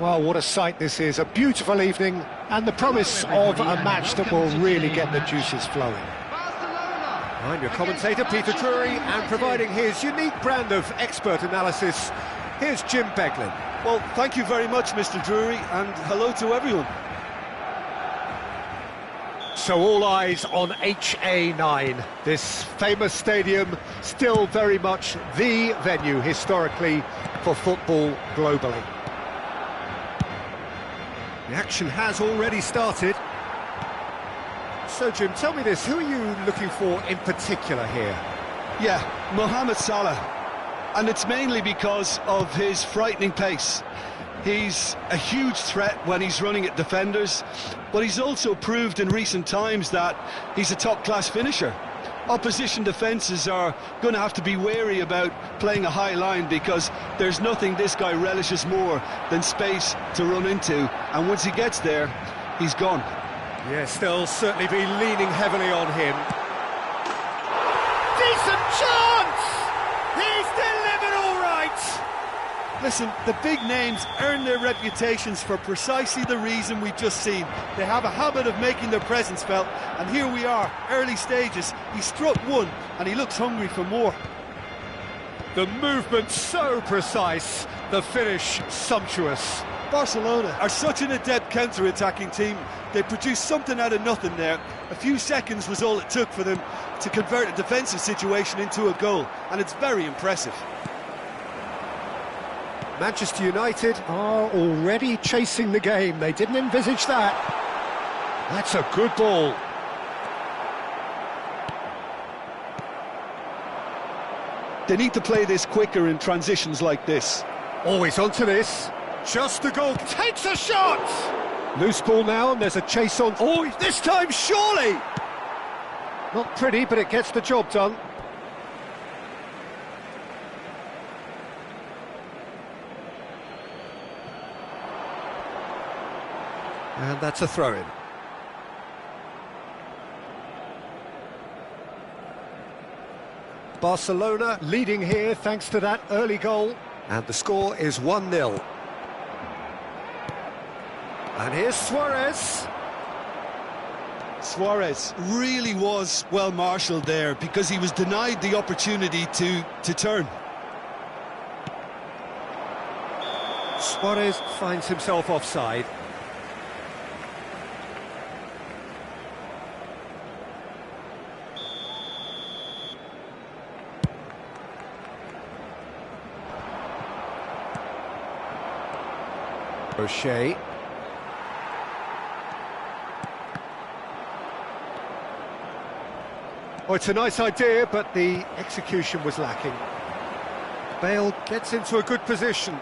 Well, what a sight this is. A beautiful evening and the promise of a match that will really get the juices flowing. I'm your commentator, Peter Drury, and providing his unique brand of expert analysis, here's Jim Beglin. Well, thank you very much, Mr. Drury, and hello to everyone. So all eyes on HA9, this famous stadium, still very much the venue historically for football globally. The action has already started. So Jim, tell me this, who are you looking for in particular here? Yeah, Mohamed Salah, and it's mainly because of his frightening pace. He's a huge threat when he's running at defenders, but he's also proved in recent times that he's a top-class finisher. Opposition defences are going to have to be wary about playing a high line because there's nothing this guy relishes more than space to run into, and once he gets there, he's gone. Yes, they'll certainly be leaning heavily on him. Decent chance! He's delivered all right! Listen, the big names earn their reputations for precisely the reason we've just seen. They have a habit of making their presence felt, and here we are, early stages. He struck one, and he looks hungry for more. The movement so precise, the finish sumptuous. Barcelona are such an adept counter-attacking team. They produced something out of nothing there. A few seconds was all it took for them to convert a defensive situation into a goal, and it's very impressive. Manchester United are already chasing the game. They didn't envisage that. That's a good ball. They need to play this quicker in transitions like this. Always onto this. Just the goal, takes a shot! Loose ball now, and there's a chase on. Oh, this time surely! Not pretty, but it gets the job done. And that's a throw-in. Barcelona leading here thanks to that early goal. And the score is 1-0. And here's Suarez. Suarez really was well marshalled there because he was denied the opportunity to turn. Suarez finds himself offside. O'Shea. Oh, it's a nice idea, but the execution was lacking. Bale gets into a good position.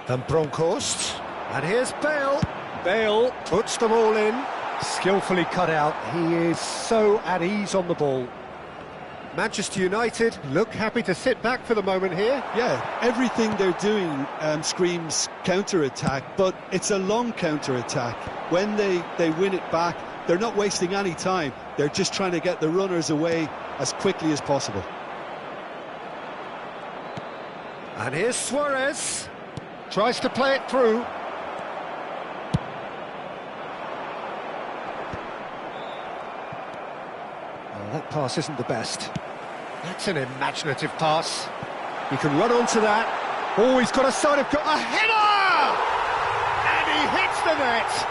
Van Bronckhorst. And here's Bale. Bale puts them all in. Skillfully cut out. He is so at ease on the ball. Manchester United look happy to sit back for the moment here. Yeah, everything they're doing screams counter-attack, but it's a long counter-attack. When they win it back, they're not wasting any time. They're just trying to get the runners away as quickly as possible. And here's Suarez. Tries to play it through. Oh, that pass isn't the best. That's an imaginative pass. He can run onto that. Oh, he's got a side of... A header! And he hits the net.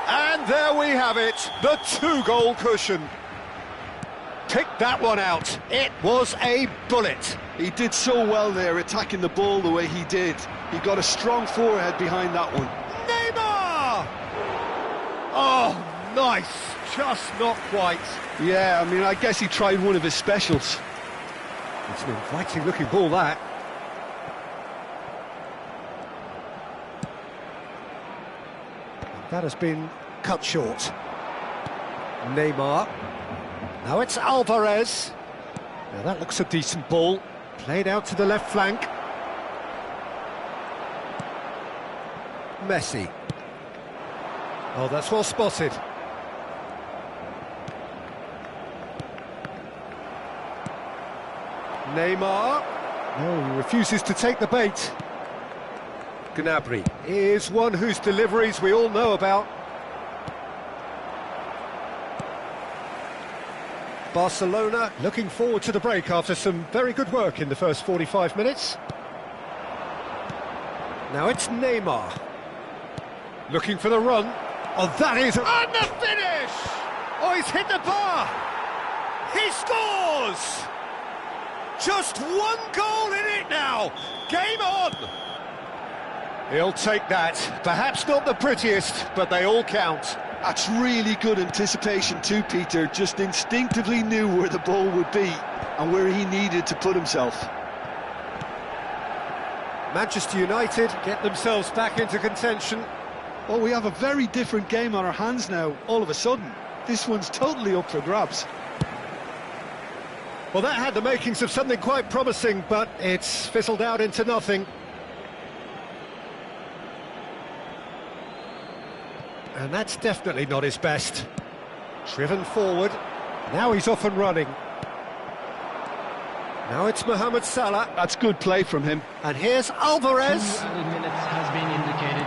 And there we have it, the two-goal cushion. Pick that one out. It was a bullet. He did so well there, attacking the ball the way he did. He got a strong forehead behind that one. Neymar! Oh, nice. Just not quite. Yeah, I mean, I guess he tried one of his specials. It's an inviting-looking ball, that. That has been cut short. Neymar. Now it's Alvarez. Now that looks a decent ball. Played out to the left flank. Messi. Oh, that's well spotted. Neymar. No, he refuses to take the bait. Gnabry is one whose deliveries we all know about. Barcelona looking forward to the break after some very good work in the first 45 minutes. Now it's Neymar. Looking for the run. Oh, that is... And the finish! Oh, he's hit the bar! He scores! Just one goal in it now! Game on! He'll take that. Perhaps not the prettiest, but they all count. That's really good anticipation too, Peter. Just instinctively knew where the ball would be and where he needed to put himself. Manchester United get themselves back into contention. Well, we have a very different game on our hands now, all of a sudden. This one's totally up for grabs. Well, that had the makings of something quite promising, but it's fizzled out into nothing. And that's definitely not his best. Driven forward. Now he's off and running. Now it's Mohamed Salah. That's good play from him. And here's Alvarez. 2 added minutes has been indicated.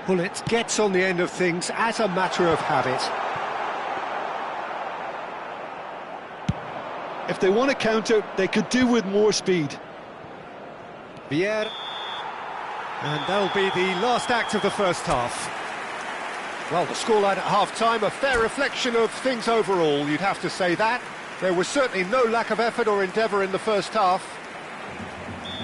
Bullet gets on the end of things as a matter of habit. If they want to counter, they could do with more speed. Vier. And that'll be the last act of the first half. Well, the scoreline at half-time, a fair reflection of things overall, you'd have to say that. There was certainly no lack of effort or endeavour in the first half.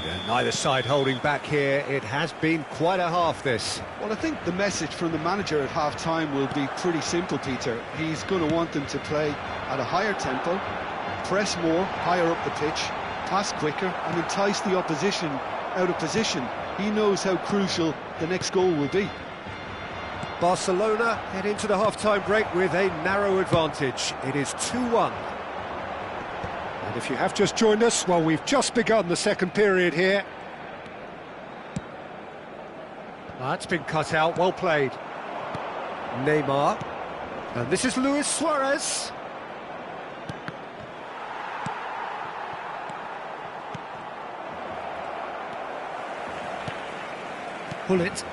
Yeah, neither side holding back here. It has been quite a half, this. Well, I think the message from the manager at half-time will be pretty simple, Peter. He's going to want them to play at a higher tempo, press more, higher up the pitch, pass quicker, and entice the opposition out of position. He knows how crucial the next goal will be. Barcelona head into the half-time break with a narrow advantage. It is 2-1. And if you have just joined us, well, we've just begun the second period here. That's been cut out, well played. Neymar. And this is Luis Suarez. Bullet.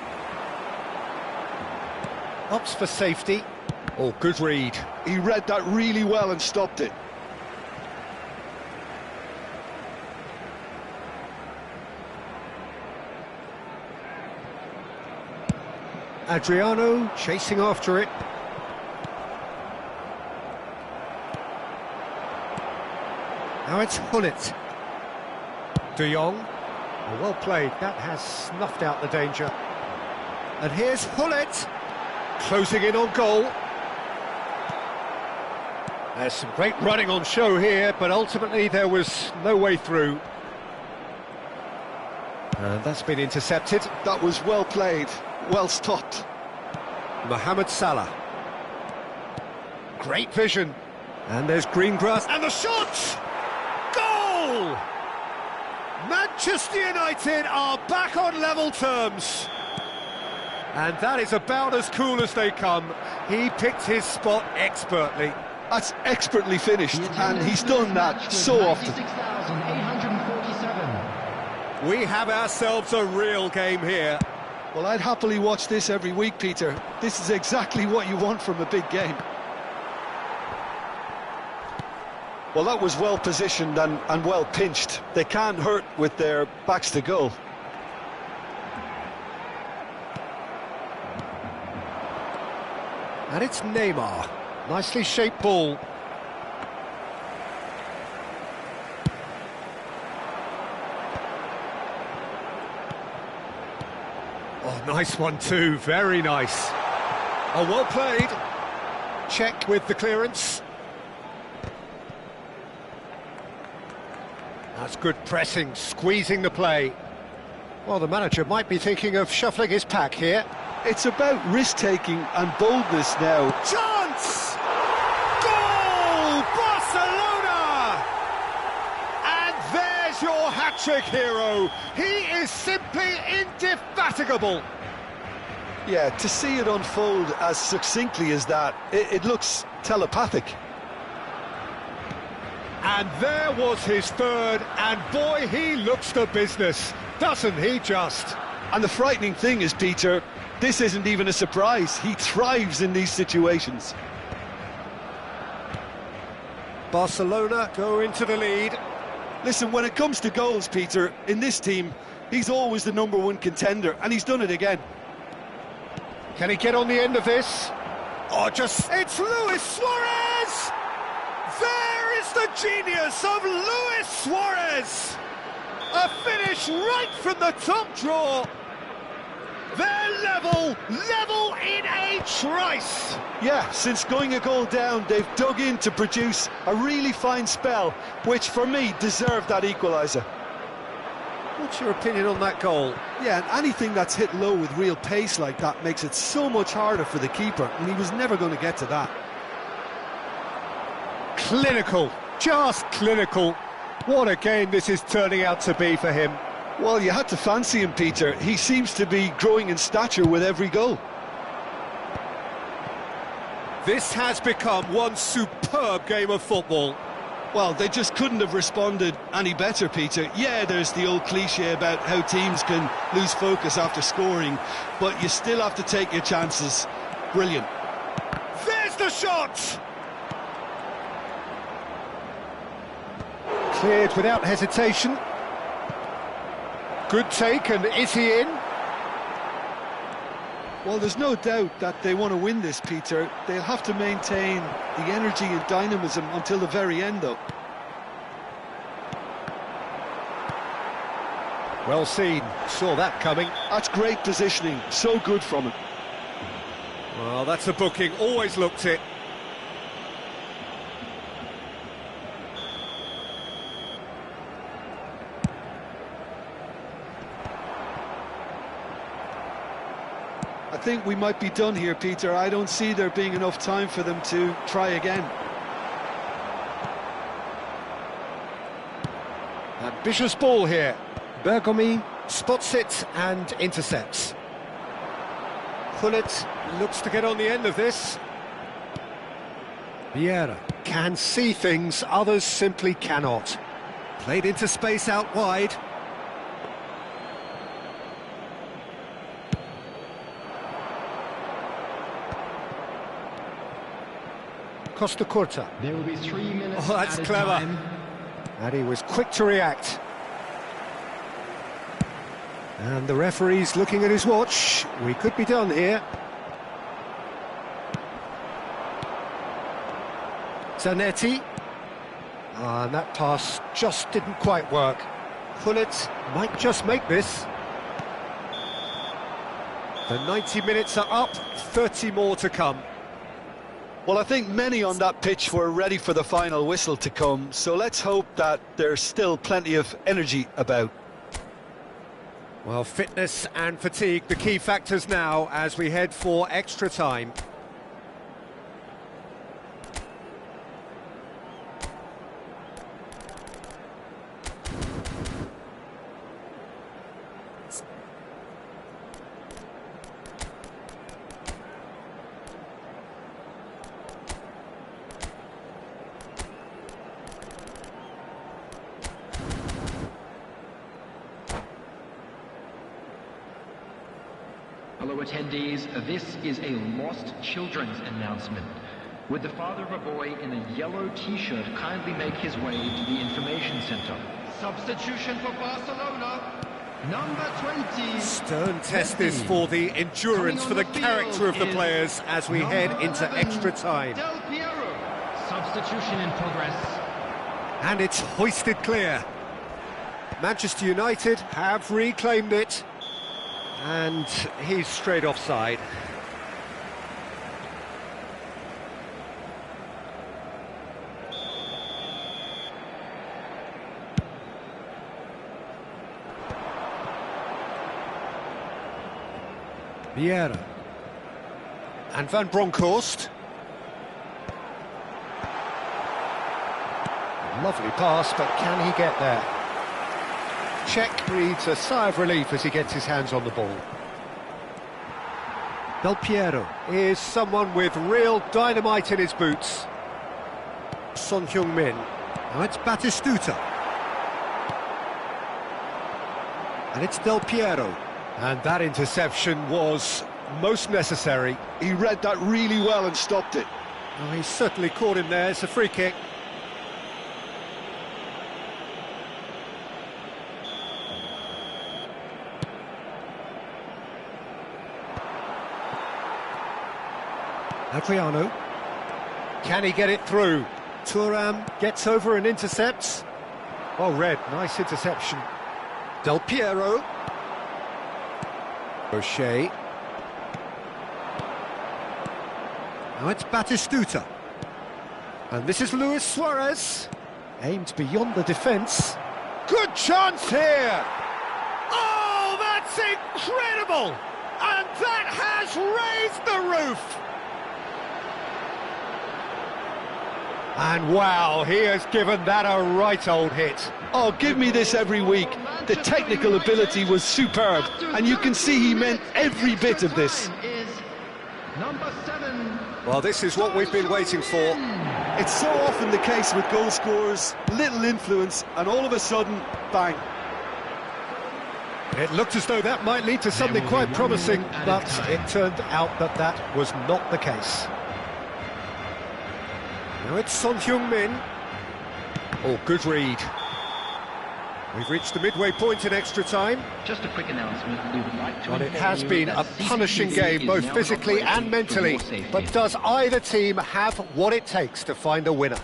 Opts for safety. Oh, good read. He read that really well and stopped it. Adriano chasing after it. Now it's Hullet. De Jong. Oh, well played. That has snuffed out the danger. And here's Hullet. Closing in on goal. There's some great running on show here, but ultimately there was no way through. And that's been intercepted. That was well played, well stopped. Mohamed Salah. Great vision. And there's Greengrass. And the shot! Goal! Manchester United are back on level terms. And that is about as cool as they come. He picked his spot expertly. That's expertly finished, and he's done that so often. 96,847. We have ourselves a real game here. Well, I'd happily watch this every week, Peter. This is exactly what you want from a big game. Well, that was well positioned and well pinched. They can't hurt with their backs to goal. And it's Neymar. Nicely shaped ball. Oh, nice one too, very nice. Oh, well played. Check with the clearance. That's good pressing, squeezing the play. Well, the manager might be thinking of shuffling his pack here. It's about risk-taking and boldness now. Chance! Goal! Barcelona! And there's your hat-trick hero. He is simply indefatigable. Yeah, to see it unfold as succinctly as that, it looks telepathic. And there was his third, and boy, he looks the business, doesn't he just? And the frightening thing is, Peter, this isn't even a surprise. He thrives in these situations. Barcelona go into the lead. Listen, when it comes to goals, Peter, in this team, he's always the #1 contender, and he's done it again. Can he get on the end of this? It's Luis Suarez! There is the genius of Luis Suarez! A finish right from the top drawer. They're level in a trice. Yeah, since going a goal down, they've dug in to produce a really fine spell, which for me deserved that equaliser. What's your opinion on that goal? Yeah, and anything that's hit low with real pace like that makes it so much harder for the keeper, and he was never going to get to that. Clinical, just clinical. What a game this is turning out to be for him. Well, you had to fancy him, Peter. He seems to be growing in stature with every goal. This has become one superb game of football. Well, they just couldn't have responded any better, Peter. Yeah, there's the old cliche about how teams can lose focus after scoring, but you still have to take your chances. Brilliant. There's the shot! Cleared without hesitation. Good take, and is he in? Well, there's no doubt that they want to win this, Peter. They'll have to maintain the energy and dynamism until the very end, though. Well seen, saw that coming. That's great positioning, so good from him. Well, that's a booking, always looked it. I think we might be done here, Peter. I don't see there being enough time for them to try again. Ambitious ball here. Bergomi spots it and intercepts. Gullit looks to get on the end of this. Vieira can see things others simply cannot. Played into space out wide. Costa Curta. There will be 3 minutes. Oh, that's clever. Time. And he was quick to react. And the referee's looking at his watch. We could be done here. Zanetti. And that pass just didn't quite work. Gullit might just make this. The 90 minutes are up, 30 more to come. Well, I think many on that pitch were ready for the final whistle to come, so let's hope that there's still plenty of energy about. Well, fitness and fatigue, the key factors now as we head for extra time. Hello attendees, this is a lost children's announcement. Would the father of a boy in a yellow t-shirt kindly make his way to the information center? Substitution for Barcelona, number 20. Stern test this for the endurance, for the character of the players as we head into extra time. Del Piero. Substitution in progress. And it's hoisted clear. Manchester United have reclaimed it. And he's straight offside. Vieira. And Van Bronckhorst. Lovely pass, but can he get there? Czech breathes a sigh of relief as he gets his hands on the ball. Del Piero is someone with real dynamite in his boots. Son Heung-min. Now it's Batistuta. And it's Del Piero. And that interception was most necessary. He read that really well and stopped it. Oh, he's certainly caught him there. It's a free kick. Adriano. Can he get it through? Thuram gets over and intercepts. Well read, nice interception. Del Piero. O'Shea. Now it's Batistuta. And this is Luis Suarez. Aimed beyond the defence. Good chance here! Oh, that's incredible! And that has raised the roof! And wow, he has given that a right old hit. Oh, give me this every week. The technical ability was superb, and you can see he meant every bit of this. Well, this is what we've been waiting for. It's so often the case with goal scorers, little influence, and all of a sudden, bang. It looked as though that might lead to something quite promising, but it turned out that that was not the case. Now it's Son Heung-min. Oh, good read. We've reached the midway point in extra time. Just a quick announcement. We would like to But it inform has you been that a punishing CCTV game, is both now physically operating and mentally. for your safety. But does either team have what it takes to find a winner?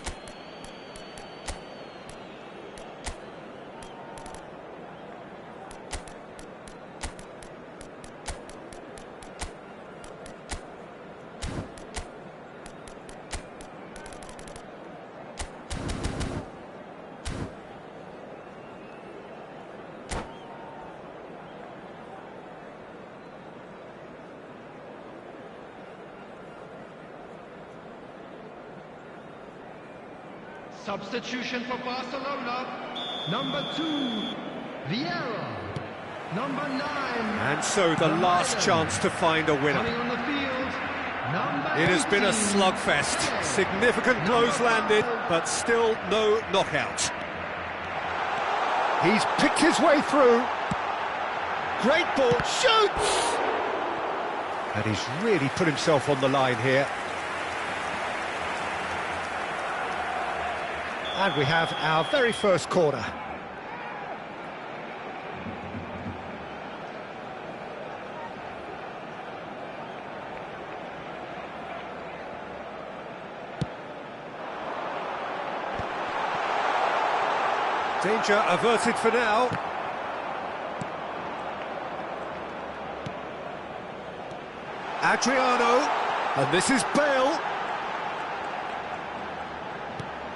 Substitution for Barcelona. Number 2, Vieira. Number 9. And so the last chance to find a winner. Coming on the field. Number It has been a 18. slugfest. Significant blows landed, but still no knockout. He's picked his way through. Great ball, shoots! And he's really put himself on the line here. And we have our very first corner. Danger averted for now. Adriano, and this is Bale.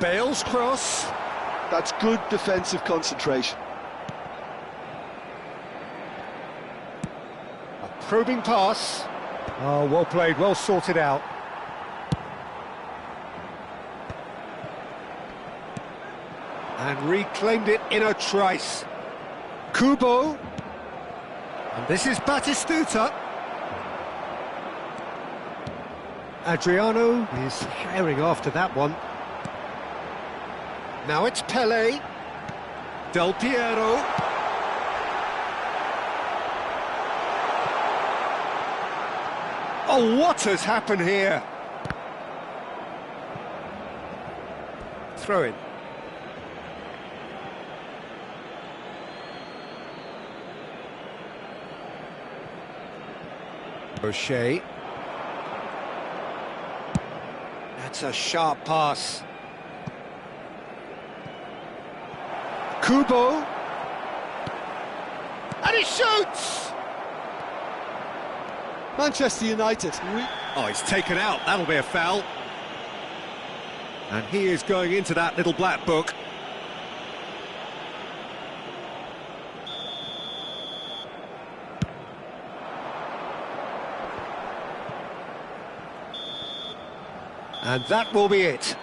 Bale's cross. That's good defensive concentration. A probing pass. Oh, well played, well sorted out. And reclaimed it in a trice. Kubo. And this is Batistuta. Adriano is herring after that one. Now it's Pele. Del Piero. Oh, what has happened here? Throw in. O'Shea. That's a sharp pass. Kubo. And he shoots! Manchester United. Oh, he's taken out. That'll be a foul. And he is going into that little black book. And that will be it.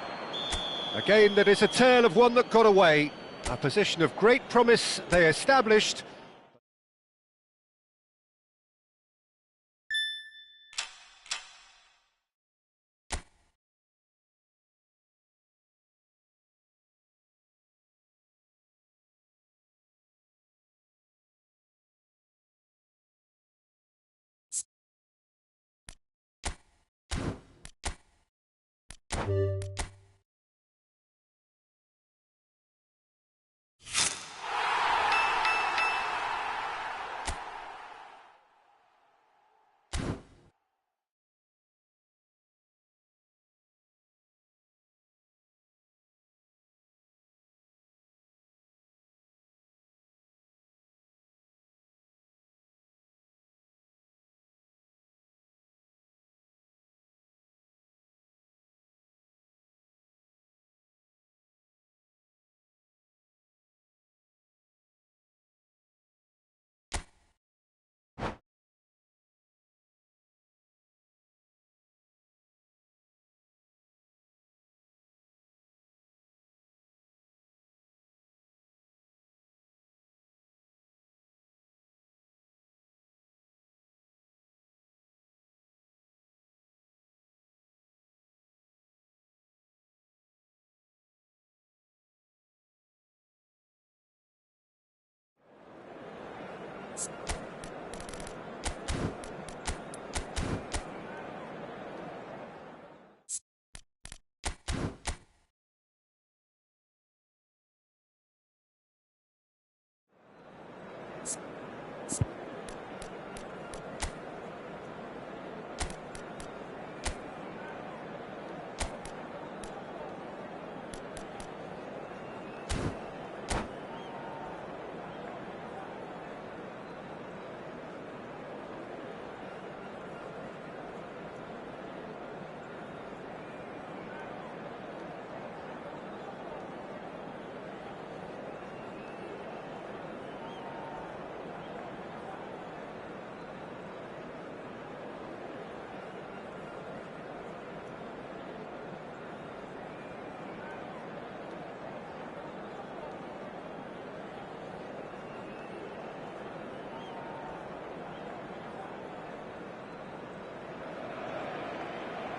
A game that is a tale of one that got away. A position of great promise they established,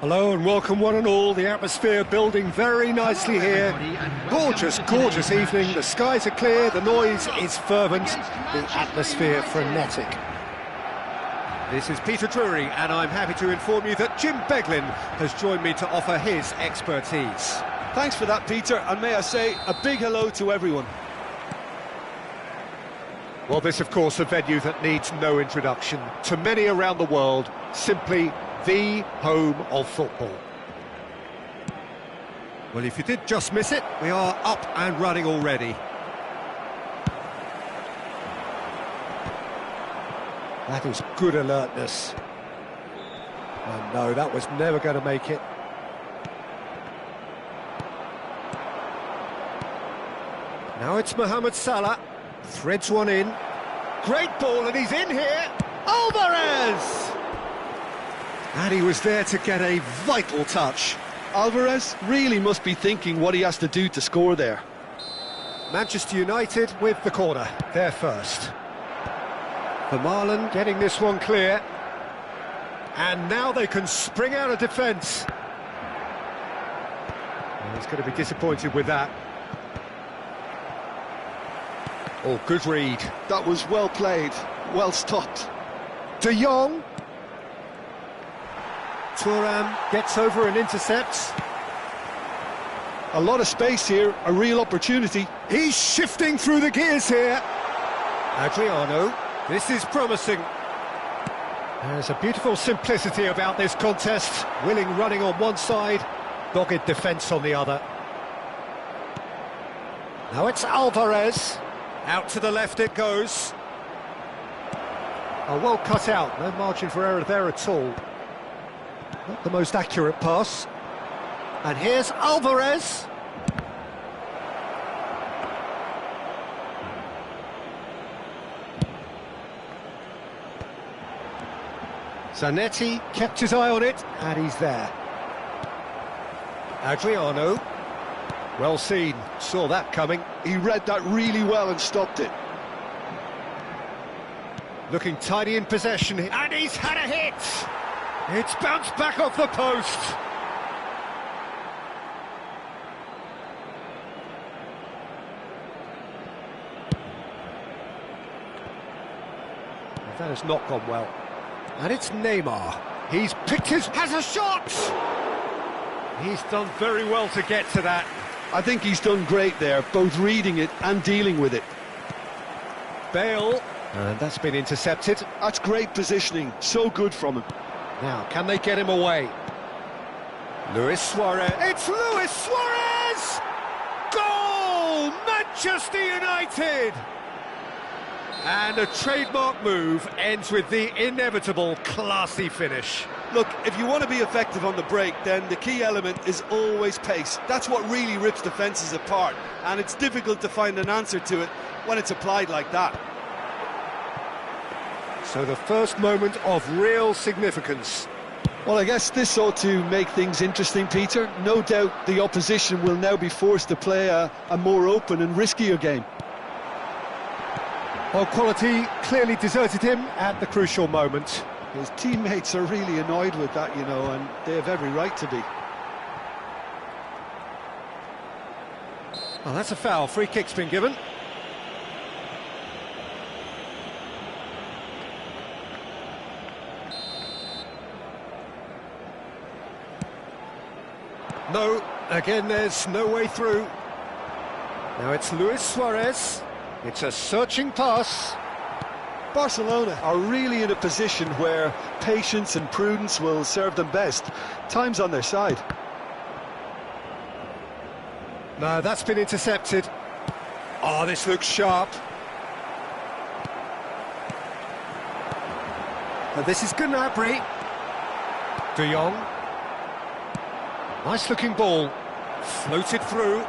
Hello and welcome one and all, the atmosphere building very nicely here. Gorgeous, gorgeous evening, the skies are clear, the noise is fervent, the atmosphere frenetic. This is Peter Drury and I'm happy to inform you that Jim Beglin has joined me to offer his expertise. Thanks for that, Peter, and may I say a big hello to everyone. Well, this of course a venue that needs no introduction. To many around the world, simply the home of football. Well, if you did just miss it, we are up and running already. That is good alertness. Oh no, that was never going to make it. Now it's Mohamed Salah, threads one in. Great ball and he's in here. Alvarez! And he was there to get a vital touch. Alvarez really must be thinking what he has to do to score there. Manchester United with the corner, there first. Vermaelen getting this one clear. And now they can spring out of defence. Well, he's going to be disappointed with that. Oh, good read. That was well played, well stopped. De Jong. Thuram gets over and intercepts. A lot of space here, a real opportunity. He's shifting through the gears here. Adriano, this is promising. There's a beautiful simplicity about this contest. Willing running on one side, dogged defence on the other. Now it's Alvarez. Out to the left it goes. Oh, well cut out, no margin for error there at all. Not the most accurate pass. And here's Alvarez. Zanetti kept his eye on it, and he's there. Adriano. Well seen, saw that coming. He read that really well and stopped it. Looking tidy in possession, and he's had a hit! It's bounced back off the post. That has not gone well. And it's Neymar. He's picked his... has a shot! He's done very well to get to that. I think he's done great there, both reading it and dealing with it. Bale, and that's been intercepted. That's great positioning, so good from him. Now, can they get him away? Luis Suarez. It's Luis Suarez! Goal! Manchester United! And a trademark move ends with the inevitable classy finish. Look, if you want to be effective on the break, then the key element is always pace. That's what really rips defences apart, and it's difficult to find an answer to it when it's applied like that. So the first moment of real significance. Well, I guess this ought to make things interesting, Peter. No doubt the opposition will now be forced to play a more open and riskier game. Well, quality clearly deserted him at the crucial moment. His teammates are really annoyed with that, you know, and they have every right to be. Well, that's a foul. Free kick's been given. No, again there's no way through. Now it's Luis Suarez. It's a searching pass. Barcelona are really in a position where patience and prudence will serve them best. Time's on their side. No, that's been intercepted. Oh, this looks sharp. And this is Gnabry. De Jong. Nice looking ball. Floated through.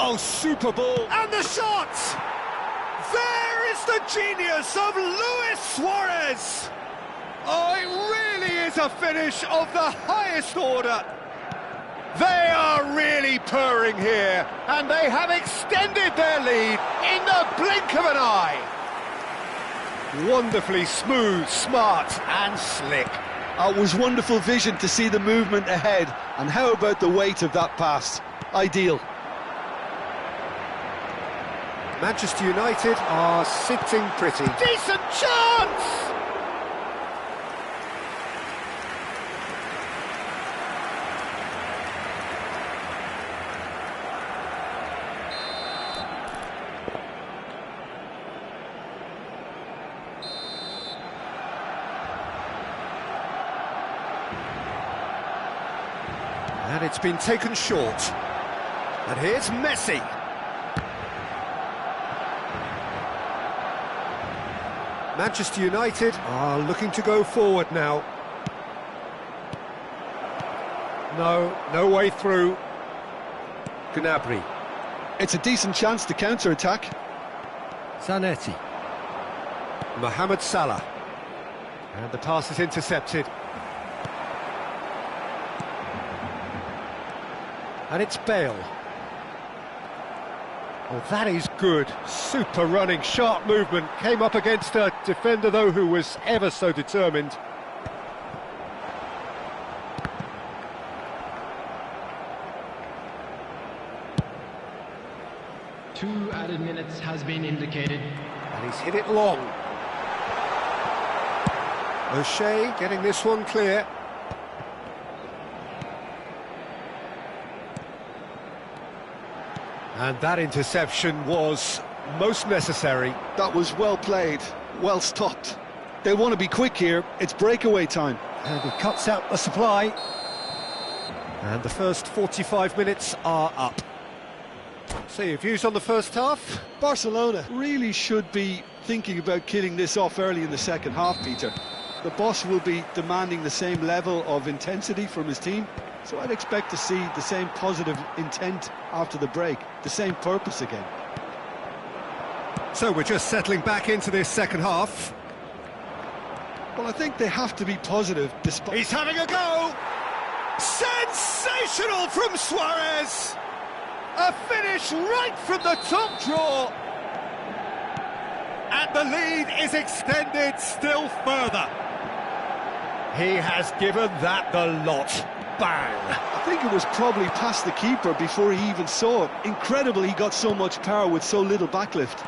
Oh, super ball. And the shot! There is the genius of Luis Suarez! Oh, it really is a finish of the highest order. They are really purring here, and they have extended their lead in the blink of an eye. Wonderfully smooth, smart and slick. It was wonderful vision to see the movement ahead, and how about the weight of that pass? Ideal. Manchester United are sitting pretty. Decent chance! And it's been taken short. And here's Messi. Manchester United are looking to go forward now. No way through. Gnabry. It's a decent chance to counter-attack. Zanetti. Mohamed Salah. And the pass is intercepted. And it's Bale. Well, that is good. Super running, sharp movement. Came up against a defender, though, who was ever so determined. Two added minutes has been indicated. And he's hit it long. O'Shea getting this one clear. And that interception was most necessary. That was well played, well stopped. They want to be quick here, it's breakaway time. And he cuts out the supply. And the first 45 minutes are up. So your views on the first half? Barcelona really should be thinking about killing this off early in the second half, Peter. The boss will be demanding the same level of intensity from his team, so I'd expect to see the same positive intent after the break, the same purpose again. So we're just settling back into this second half. Well, I think they have to be positive despite... He's having a go! Sensational from Suarez! A finish right from the top draw! And the lead is extended still further. He has given that the lot. Bang! I think it was probably past the keeper before he even saw it. Incredible he got so much power with so little backlift.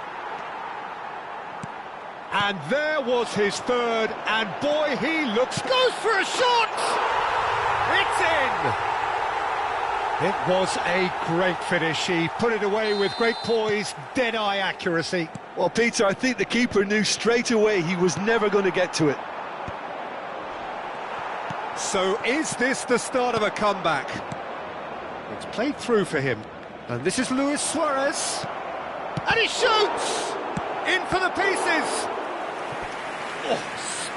And there was his third, and boy, he goes for a shot! It's in! It was a great finish. He put it away with great poise, dead-eye accuracy. Well, Peter, I think the keeper knew straight away he was never going to get to it. So is this the start of a comeback? It's played through for him. And this is Luis Suarez. And he shoots! In for the pieces! Oh,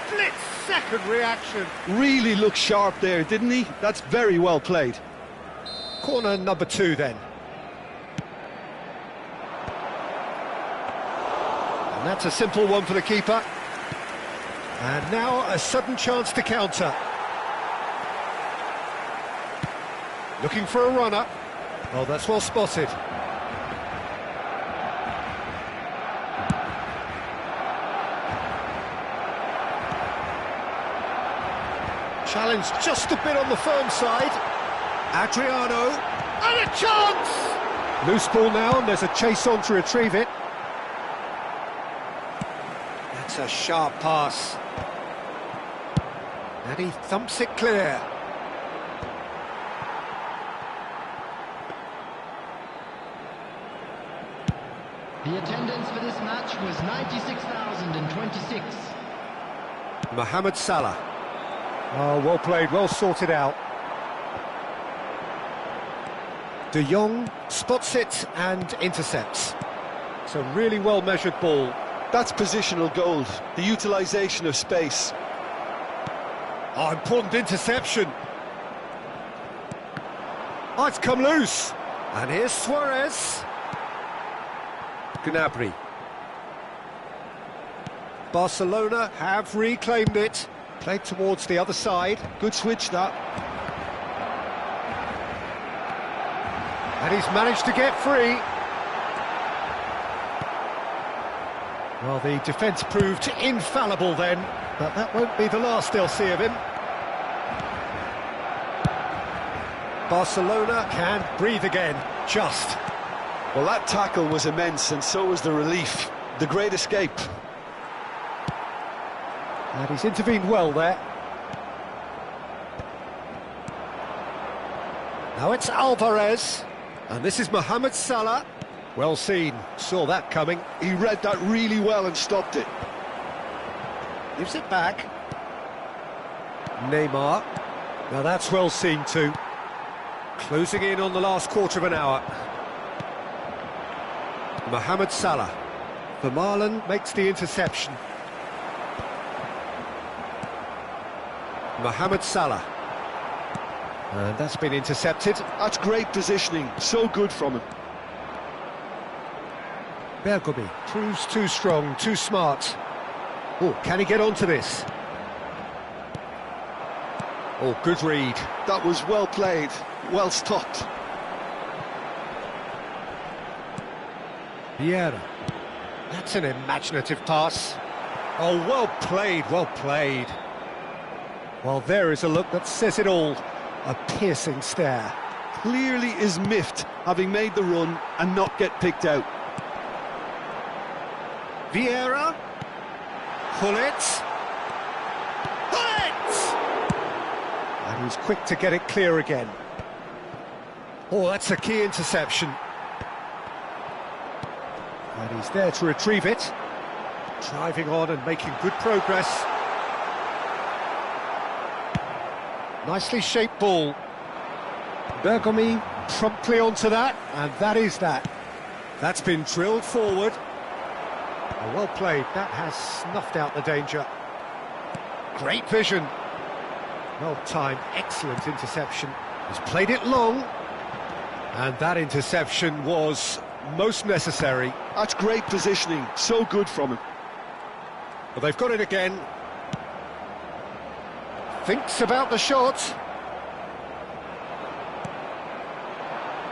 split-second reaction. Really looked sharp there, didn't he? That's very well played. Corner number 2 then. And that's a simple one for the keeper. And now a sudden chance to counter. Looking for a runner. Oh, that's well spotted. Challenge just a bit on the firm side. Adriano, and a chance! Loose ball now, and there's a chase on to retrieve it. That's a sharp pass. And he thumps it clear. The attendance for this match was 96,026. Mohamed Salah. Oh, well played, well sorted out. De Jong spots it and intercepts. It's a really well-measured ball. That's positional gold, the utilisation of space. Oh, important interception. Oh, it's come loose. And here's Suarez. Gnabry. Barcelona have reclaimed it. Played towards the other side. Good switch, that. And he's managed to get free. Well, the defence proved infallible then, but that won't be the last they'll see of him. Barcelona can breathe again, just. Well, that tackle was immense, and so was the relief. The great escape. And he's intervened well there. Now it's Alvarez. And this is Mohamed Salah. Well seen, saw that coming. He read that really well and stopped it. Gives it back. Neymar. Now that's well seen too. Closing in on the last quarter of an hour. Mohamed Salah. Vermaelen makes the interception. Mohamed Salah. And that's been intercepted. That's great positioning, so good from him. Bergomi proves too strong, too smart. Oh, can he get onto this? Oh, good read. That was well played, well stopped. Vieira. That's an imaginative pass. Oh, well played, well played. Well, there is a look that says it all. A piercing stare. Clearly is miffed, having made the run and not get picked out. Vieira. Gullit. And he's quick to get it clear again. Oh, that's a key interception. And he's there to retrieve it. Driving on and making good progress. Nicely shaped ball. Bergomi promptly onto that, and that is that. That's been drilled forward. Oh, well played, that has snuffed out the danger. Great vision. Well timed, excellent interception. He's played it long, and that interception was most necessary. That's great positioning, so good from him. Well, they've got it again. Thinks about the shot.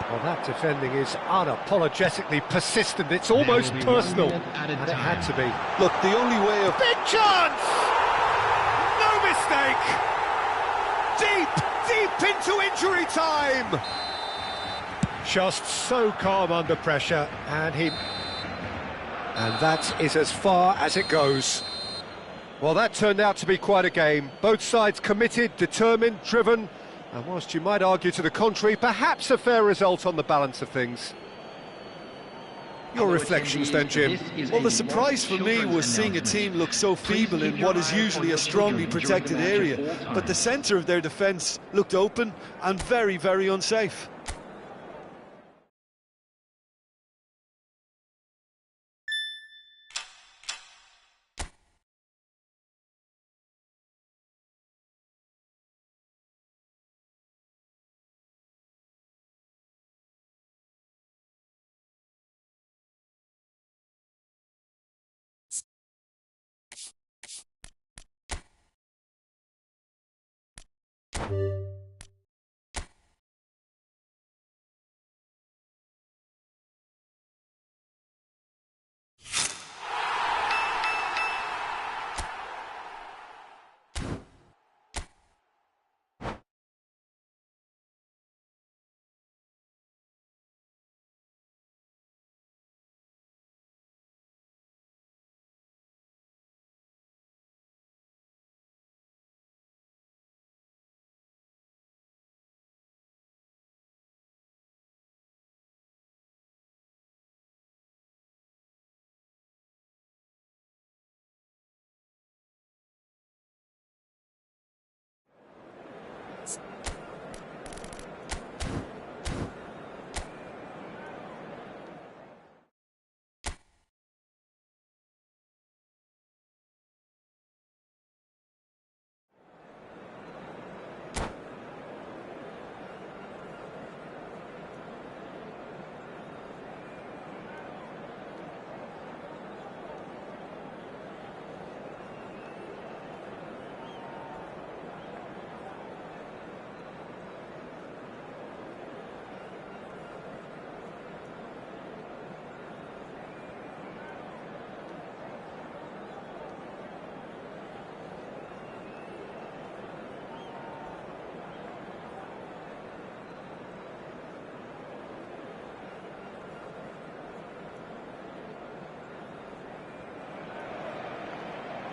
Well, that defending is unapologetically persistent. It's almost personal, and it had to be. Look, the only way of... Big chance! No mistake! Deep into injury time! Just so calm under pressure, and that is as far as it goes. Well, that turned out to be quite a game. Both sides committed, determined, driven, And whilst you might argue to the contrary, perhaps a fair result on the balance of things. Your reflections then, Jim? Well, the surprise for me was seeing a team look so feeble in what is usually a strongly protected area. But the centre of their defence looked open and very, very unsafe.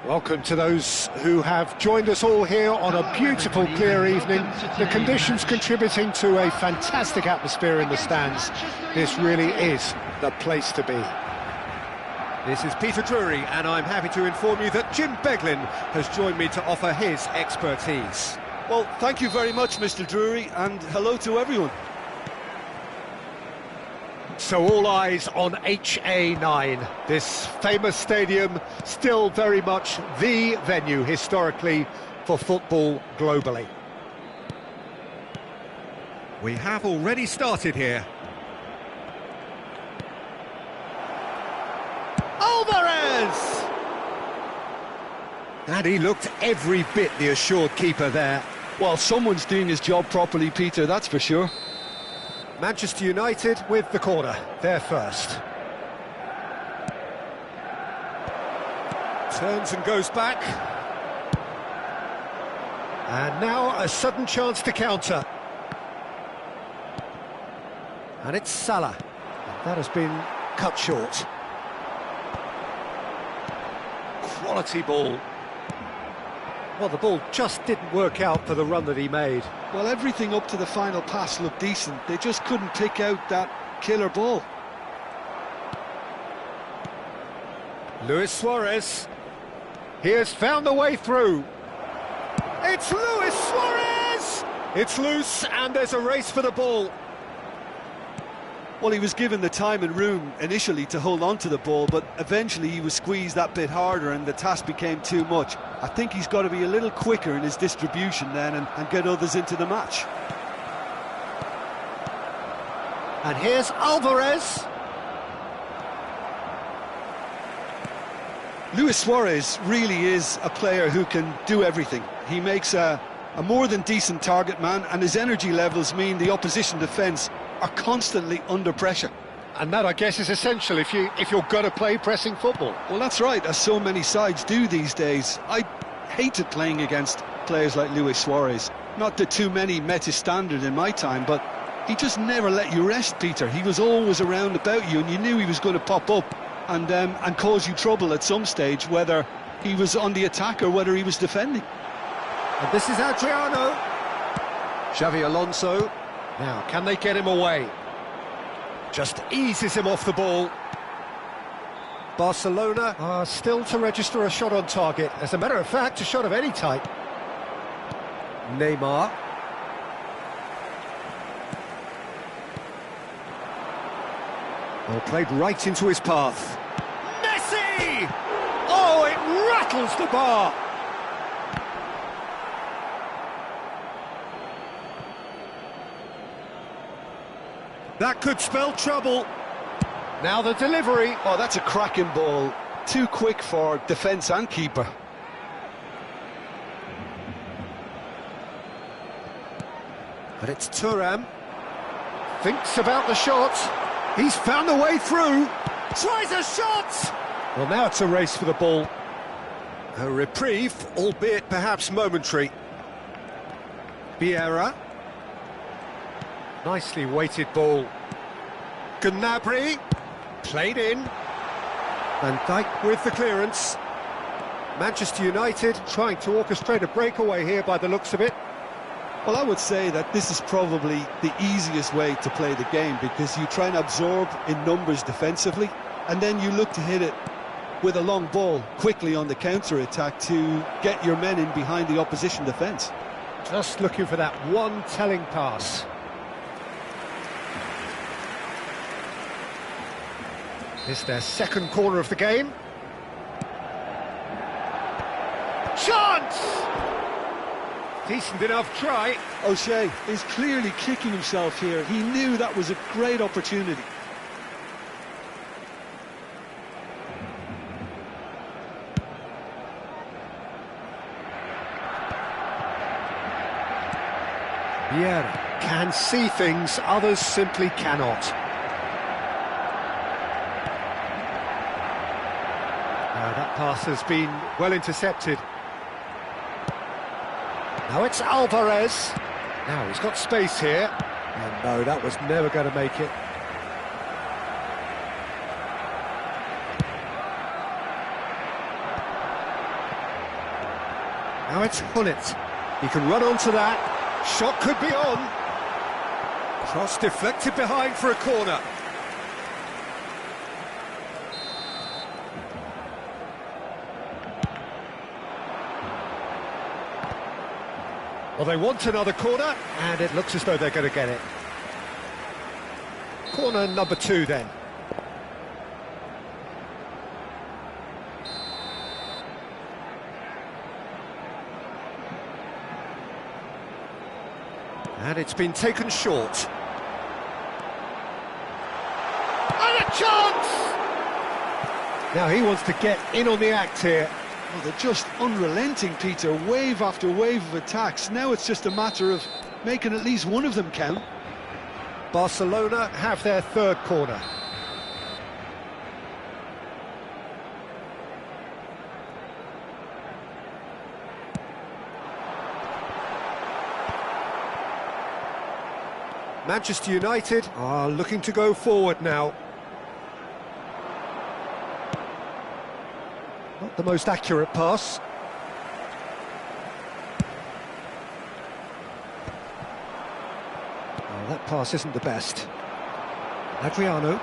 Welcome to those who have joined us all here on a beautiful, clear evening. The conditions contributing to a fantastic atmosphere in the stands. This really is the place to be. This is Peter Drury, and I'm happy to inform you that Jim Beglin has joined me to offer his expertise. Well, thank you very much, Mr. Drury, and hello to everyone. So all eyes on HA9, this famous stadium, still very much the venue historically for football globally. We have already started here. Alvarez! And he looked every bit the assured keeper there. Well, someone's doing his job properly, Peter, that's for sure. Manchester United with the corner, they're first. Turns and goes back. And now a sudden chance to counter. And it's Salah. That has been cut short. Quality ball. Well, the ball just didn't work out for the run that he made. Well, everything up to the final pass looked decent. They just couldn't pick out that killer ball. Luis Suarez. He has found the way through. It's Luis Suarez! It's loose, and there's a race for the ball. Well, he was given the time and room initially to hold on to the ball, but eventually he was squeezed that bit harder and the task became too much. I think he's got to be a little quicker in his distribution then and get others into the match. And here's Alvarez. Luis Suarez really is a player who can do everything. He makes a more than decent target man, and his energy levels mean the opposition defence are constantly under pressure. And that, I guess, is essential if you're going to play pressing football. Well, that's right, as so many sides do these days. I hated playing against players like Luis Suarez. Not that too many met his standard in my time, but he just never let you rest, Peter. He was always around about you, and you knew he was going to pop up and cause you trouble at some stage, whether he was on the attack or whether he was defending. And this is Adriano. Xavi Alonso. Now, can they get him away? Just eases him off the ball. Barcelona are still to register a shot on target. As a matter of fact, a shot of any type. Neymar. Well, played right into his path. Messi! Oh, it rattles the bar! That could spell trouble. Now the delivery. Oh, that's a cracking ball. Too quick for defence and keeper. But it's Thuram. Thinks about the shot. He's found the way through. Tries a shot! Well, now it's a race for the ball. A reprieve, albeit perhaps momentary. Vieira. Nicely weighted ball. Gnabry. Played in. Van Dijk with the clearance. Manchester United trying to orchestrate a breakaway here by the looks of it. Well, I would say that this is probably the easiest way to play the game, because you try and absorb in numbers defensively, and then you look to hit it with a long ball quickly on the counter-attack to get your men in behind the opposition defence. Just looking for that one telling pass. It's their second corner of the game. Chance! Decent enough try. O'Shea is clearly kicking himself here. He knew that was a great opportunity. Vieira can see things others simply cannot. That pass has been well intercepted. Now it's Alvarez. Now he's got space here. And no, that was never going to make it. Now it's Hullet. He can run onto that. Shot could be on. Cross deflected behind for a corner. Well, they want another corner, and it looks as though they're going to get it. Corner number 2, then. And it's been taken short. And a chance! Now he wants to get in on the act here. Well, they're just unrelenting, Peter. Wave after wave of attacks. Now it's just a matter of making at least one of them count. Barcelona have their third corner. Manchester United are looking to go forward now. Not the most accurate pass. Oh, that pass isn't the best. Adriano.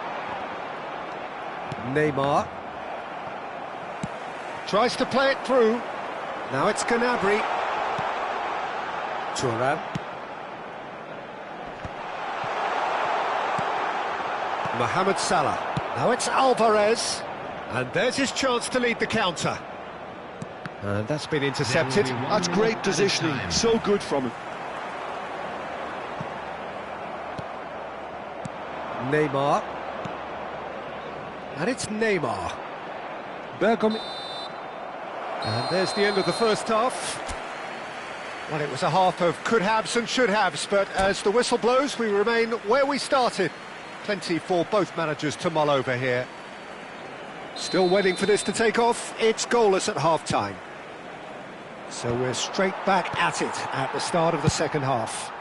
Neymar. Tries to play it through. Now it's Gnabry. Thuram. Mohamed Salah. Now it's Alvarez. And there's his chance to lead the counter. And that's been intercepted. That's great positioning. So good from him. Neymar. And it's Neymar. Bergom. And there's the end of the first half. Well, it was a half of could-haves and should-haves, but as the whistle blows, we remain where we started. Plenty for both managers to mull over here. Still waiting for this to take off. It's goalless at half-time. So we're straight back at it at the start of the second half.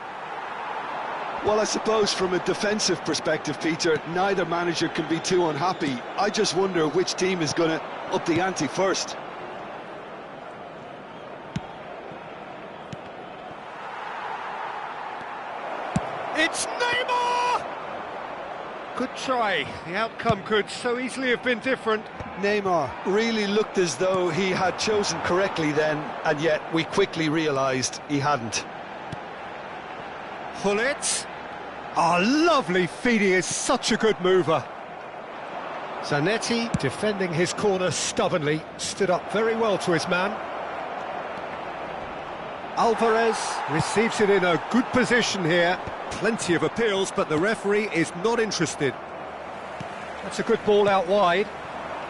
Well, I suppose from a defensive perspective, Peter, neither manager can be too unhappy. I just wonder which team is going to up the ante first. It's Neymar! Good try. The outcome could so easily have been different. Neymar really looked as though he had chosen correctly then, and yet we quickly realised he hadn't. Gullit. Oh, lovely feed. He is such a good mover. Zanetti, defending his corner stubbornly, stood up very well to his man. Alvarez receives it in a good position here. Plenty of appeals, but the referee is not interested. That's a good ball out wide.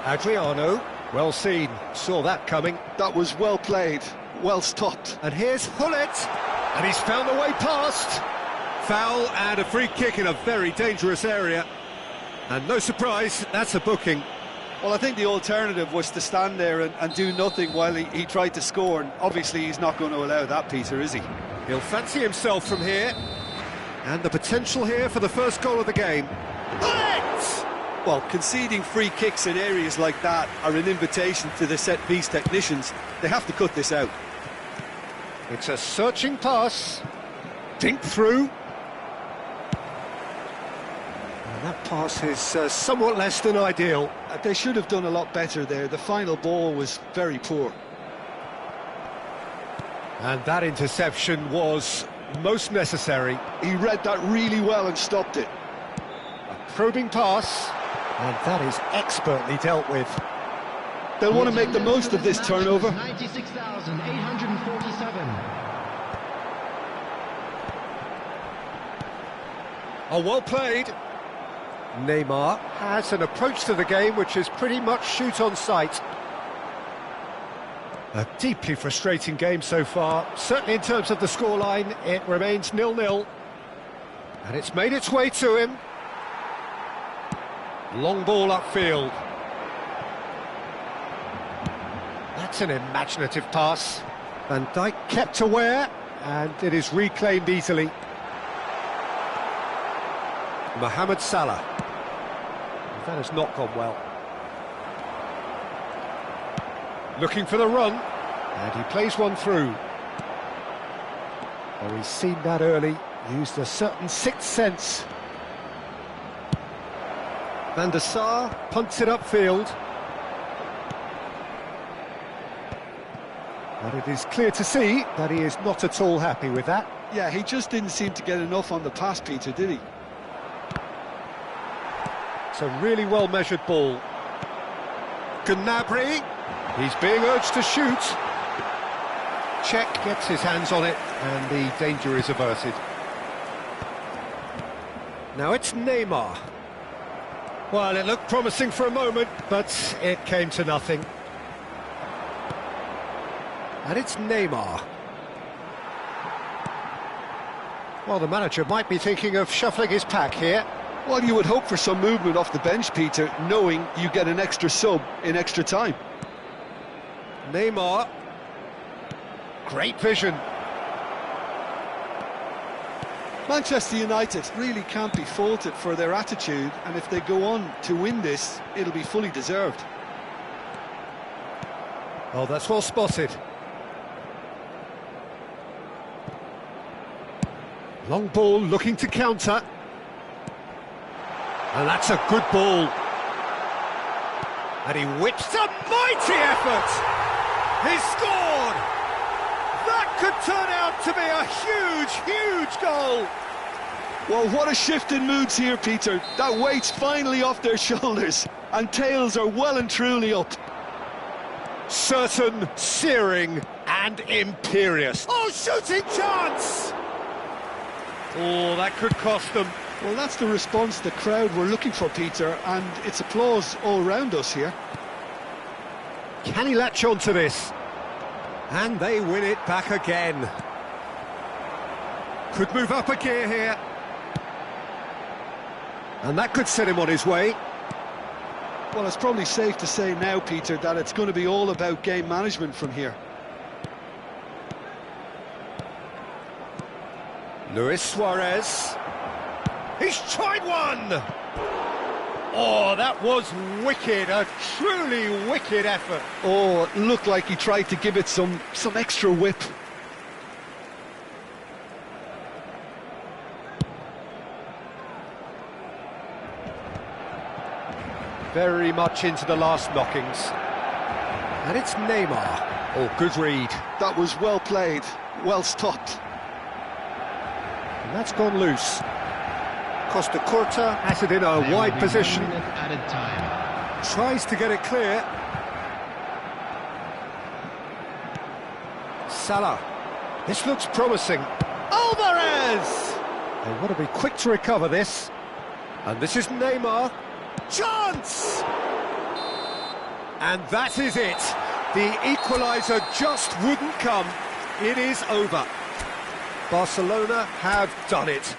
Adriano, well seen, saw that coming. That was well played, well stopped. And here's Gullit, and he's found a way past. Foul and a free kick in a very dangerous area. And no surprise, that's a booking. Well, I think the alternative was to stand there and do nothing while he tried to score, and obviously he's not going to allow that, Peter, is he? He'll fancy himself from here. And the potential here for the first goal of the game. Gullit! Well, conceding free kicks in areas like that are an invitation to the set-piece technicians. They have to cut this out. It's a searching pass. Dink through. And that pass is somewhat less than ideal. They should have done a lot better there. The final ball was very poor. And that interception was most necessary. He read that really well and stopped it. A probing pass, and that is expertly dealt with. They'll want to make the most of this turnover. 96,847. Oh, well played. Neymar has an approach to the game which is pretty much shoot on sight. A deeply frustrating game so far. Certainly in terms of the scoreline, it remains 0-0. And it's made its way to him. Long ball upfield. That's an imaginative pass. Van Dijk kept aware, and it is reclaimed easily. Mohamed Salah. That has not gone well. Looking for the run, and he plays one through. Oh, he's seen that early, used a certain sixth sense. Van der Sar punts it upfield. But it is clear to see that he is not at all happy with that. Yeah, he just didn't seem to get enough on the pass, Peter, did he? It's a really well-measured ball. Gnabry, he's being urged to shoot. Czech gets his hands on it, and the danger is averted. Now it's Neymar. Well, it looked promising for a moment, but it came to nothing. And it's Neymar. Well, the manager might be thinking of shuffling his pack here. Well, you would hope for some movement off the bench, Peter, knowing you get an extra sub in extra time. Neymar. Great vision. Manchester United really can't be faulted for their attitude, and if they go on to win this, it'll be fully deserved. Oh, that's well spotted. Long ball looking to counter. And that's a good ball. And he whips a mighty effort. He scored. That could turn out to be a huge, huge goal. Well, what a shift in moods here, Peter. That weight's finally off their shoulders, and tails are well and truly up. Certain, searing, and imperious. Oh, shooting chance! Oh, that could cost them. Well, that's the response the crowd were looking for, Peter, and it's applause all round us here. Can he latch on to this? And they win it back again. Could move up a gear here. And that could set him on his way. Well, it's probably safe to say now, Peter, that it's going to be all about game management from here. Luis Suarez. He's tried one! Oh, that was wicked, a truly wicked effort. Oh, it looked like he tried to give it some extra whip. very much into the last knockings. And it's Neymar. Oh, good read. That was well played, well stopped. And that's gone loose. Costa Curta has it in a wide position. Added time. Tries to get it clear. Salah. This looks promising. Alvarez! They want to be quick to recover this. And this is Neymar. Chance! And that is it. The equaliser just wouldn't come. It is over. Barcelona have done it.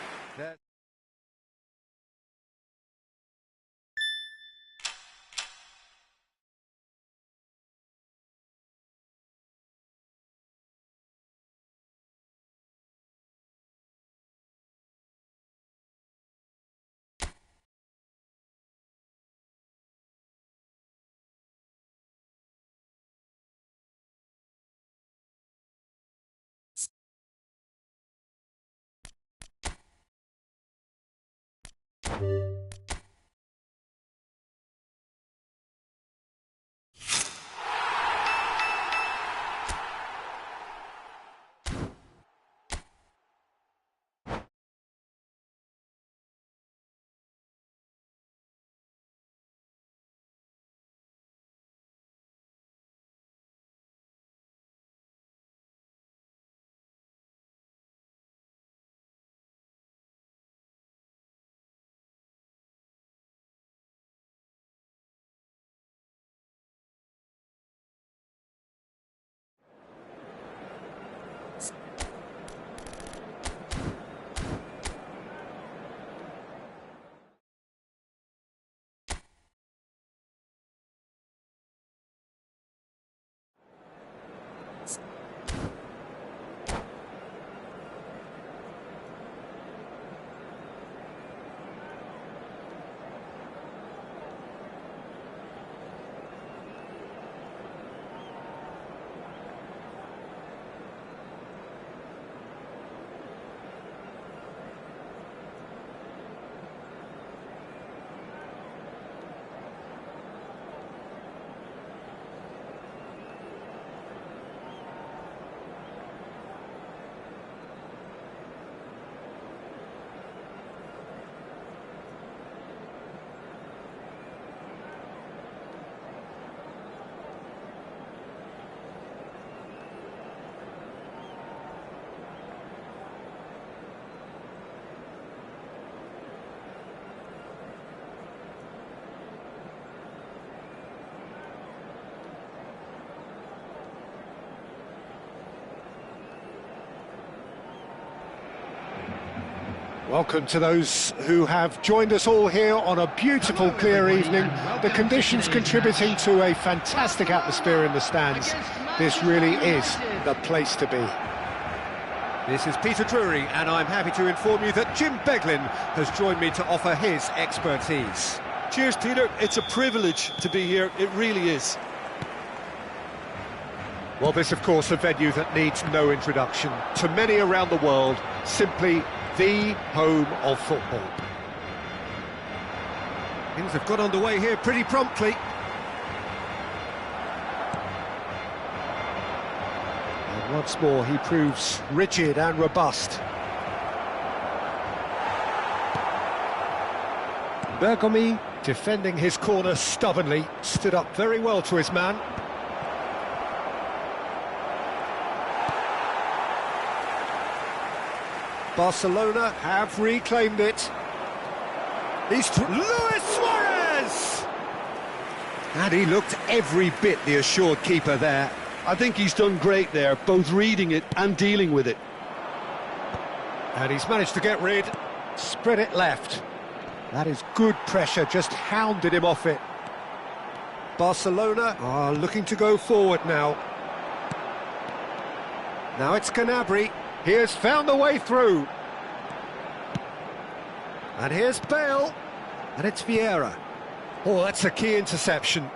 Welcome to those who have joined us all here on a beautiful, clear evening. The conditions contributing to a fantastic atmosphere in the stands. This really is the place to be. This is Peter Drury, and I'm happy to inform you that Jim Beglin has joined me to offer his expertise. Cheers, Peter. It's a privilege to be here. It really is. Well, this, of course, a venue that needs no introduction. To many around the world, simply the home of football. Things have got underway here pretty promptly. And once more he proves rigid and robust. Bergomi, defending his corner stubbornly, stood up very well to his man. Barcelona have reclaimed it. Luis Suarez! And he looked every bit the assured keeper there. I think he's done great there, both reading it and dealing with it. And he's managed to get rid, spread it left. That is good pressure, just hounded him off it. Barcelona are looking to go forward now. Now it's Gnabry. He has found a way through. And here's Bale. And it's Vieira. Oh, that's a key interception.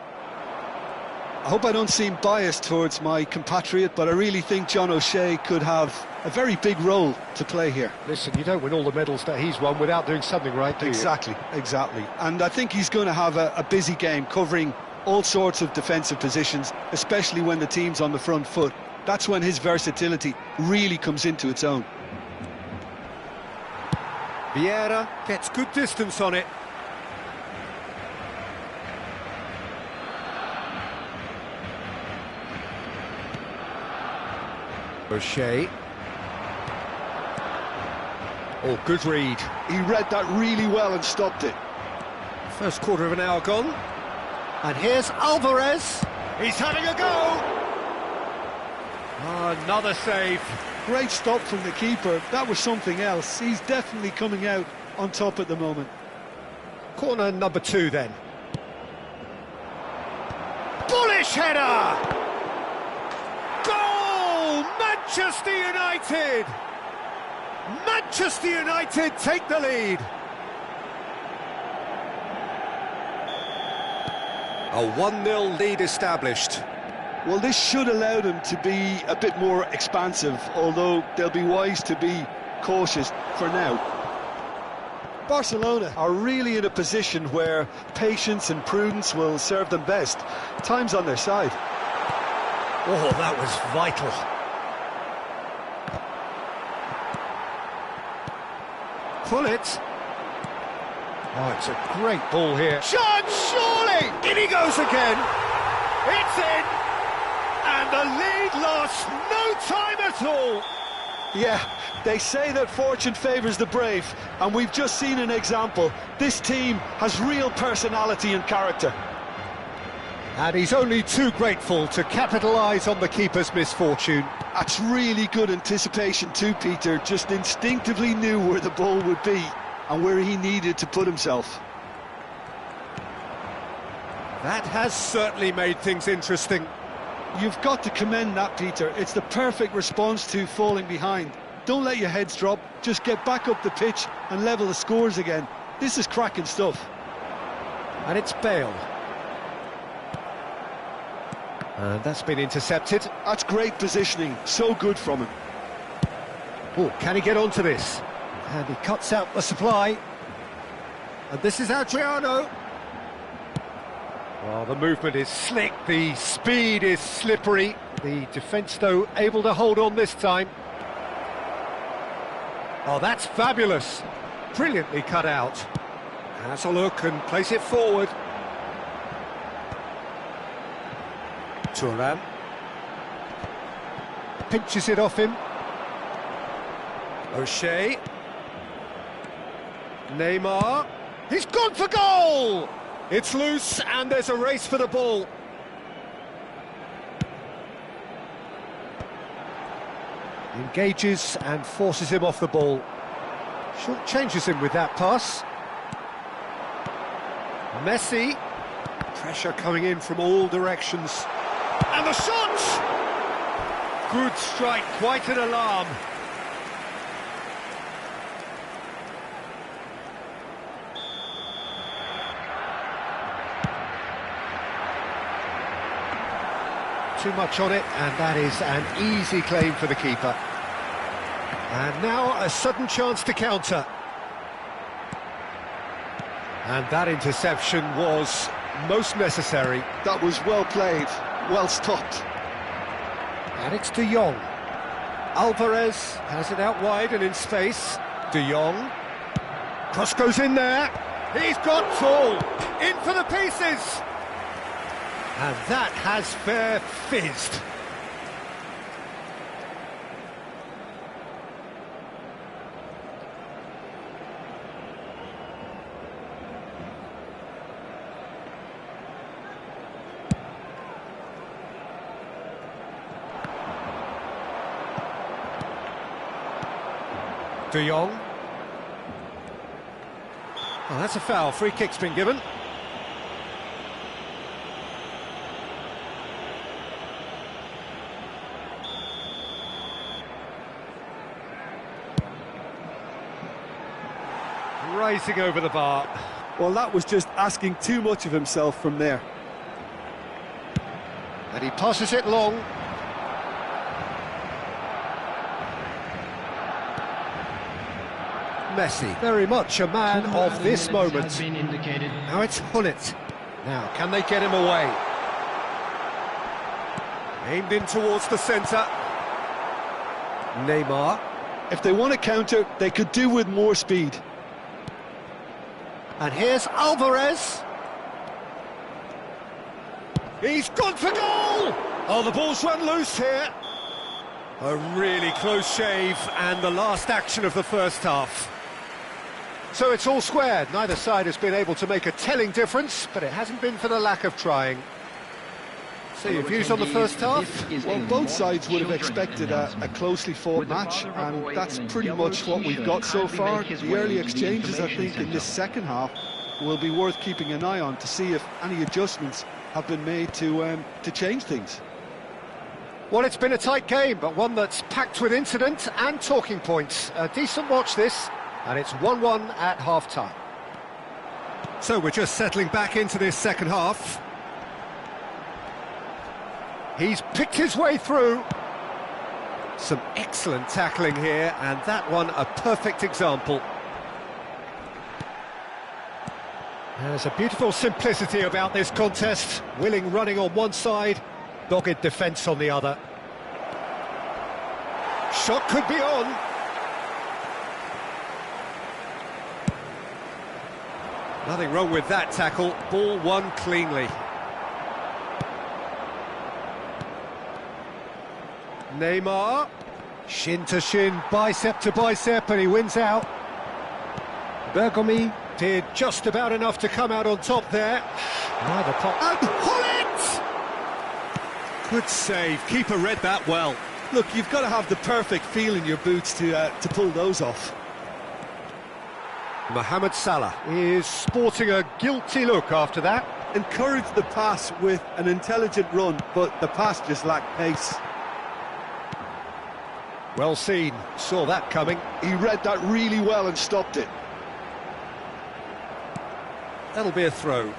I hope I don't seem biased towards my compatriot, but I really think John O'Shea could have a very big role to play here. Listen, you don't win all the medals that he's won without doing something right, do you? Exactly. And I think he's going to have a busy game covering all sorts of defensive positions, especially when the team's on the front foot. That's when his versatility really comes into its own. Vieira gets good distance on it. O'Shea. Oh, good read. He read that really well and stopped it. First quarter of an hour gone. And here's Alvarez. He's having a go. Oh, another save. Great stop from the keeper. That was something else. He's definitely coming out on top at the moment. Corner number 2 then. Bullish header! Goal! Manchester United! Manchester United take the lead. A 1-0 lead established. Well, this should allow them to be a bit more expansive, although they'll be wise to be cautious for now. Barcelona are really in a position where patience and prudence will serve them best. Time's on their side. Oh, that was vital. Pull it. Oh, it's a great ball here. Shot, surely! In he goes again. It's in. And the lead lost no time at all. Yeah, they say that fortune favours the brave, and we've just seen an example. This team has real personality and character. And he's only too grateful to capitalise on the keeper's misfortune. That's really good anticipation too, Peter. Just instinctively knew where the ball would be and where he needed to put himself. That has certainly made things interesting. You've got to commend that, Peter. It's the perfect response to falling behind. Don't let your heads drop, just get back up the pitch and level the scores again. This is cracking stuff. And it's Bale. And that's been intercepted. That's great positioning, so good from him. Oh, can he get onto this? And he cuts out the supply. And this is Adriano. Well, the movement is slick, the speed is slippery. The defence, though, able to hold on this time. Oh, that's fabulous. Brilliantly cut out. Has a look and place it forward. Thuram. Pinches it off him. O'Shea. Neymar. He's gone for goal! It's loose and there's a race for the ball. Engages and forces him off the ball. Short changes him with that pass. Messi. Pressure coming in from all directions. And the shot! Good strike, quite an alarm. Too much on it, and that is an easy claim for the keeper. And now a sudden chance to counter. And that interception was most necessary. That was well played, well stopped. And it's De Jong. Alvarez has it out wide and in space. De Jong. Cross goes in there. He's got tall. In for the pieces. And that has fair fizzed. De Jong. Oh, that's a foul. Free kick's been given. Racing over the bar. Well, that was just asking too much of himself from there. And he passes it long. Messi, very much a man of this moment. Has been indicated. Now it's Hullet. Now, can they get him away? Aimed in towards the centre. Neymar. If they want to counter, they could do with more speed. And here's Alvarez. He's gone for goal! Oh, the ball's run loose here. A really close shave, and the last action of the first half. So it's all squared. Neither side has been able to make a telling difference, but it hasn't been for the lack of trying. So your views on the first half? Well, both sides would have expected a closely fought match, and that's pretty much what we've got so far. The early exchanges, I think, in this second half will be worth keeping an eye on to see if any adjustments have been made to change things. Well, it's been a tight game, but one that's packed with incident and talking points. A decent watch this, and it's 1-1 at half-time. So we're just settling back into this second half. He's picked his way through. Some excellent tackling here, and that one a perfect example. There's a beautiful simplicity about this contest. Willing running on one side, dogged defence on the other. Shot could be on. Nothing wrong with that tackle. Ball won cleanly. Neymar. Shin to shin, bicep to bicep, and he wins out. Bergomi did just about enough to come out on top there. Neither pop. And Hullet! Good save. Keeper read that well. Look, you've got to have the perfect feel in your boots to pull those off. Mohamed Salah is sporting a guilty look after that. Encouraged the pass with an intelligent run, but the pass just lacked pace. Well seen. Saw that coming. He read that really well and stopped it. That'll be a throw.